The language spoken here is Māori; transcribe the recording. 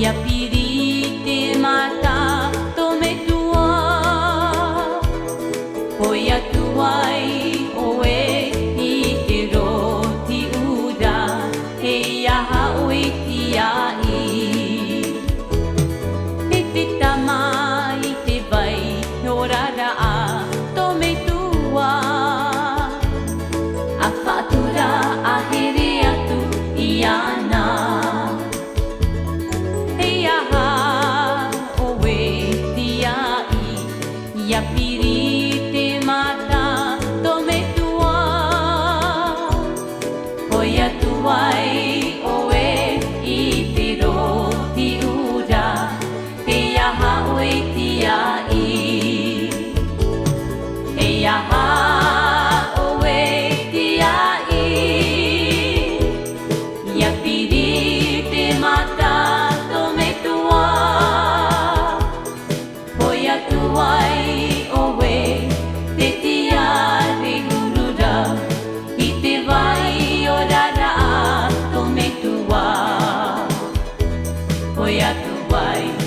ia piri te mata tome tua Hoi atu ai oe I te roti ura Hei aha oe ti ai He te tama I te vai no rara a tome tua A whatura a here atu I ana Ia piri te mata tome tua Hoi atu ai oe I te roti ura Hei aha oe ti ai Hei aha oe ti ai Ia piri te mata tome tua Hoi atu ai Hoi atu ai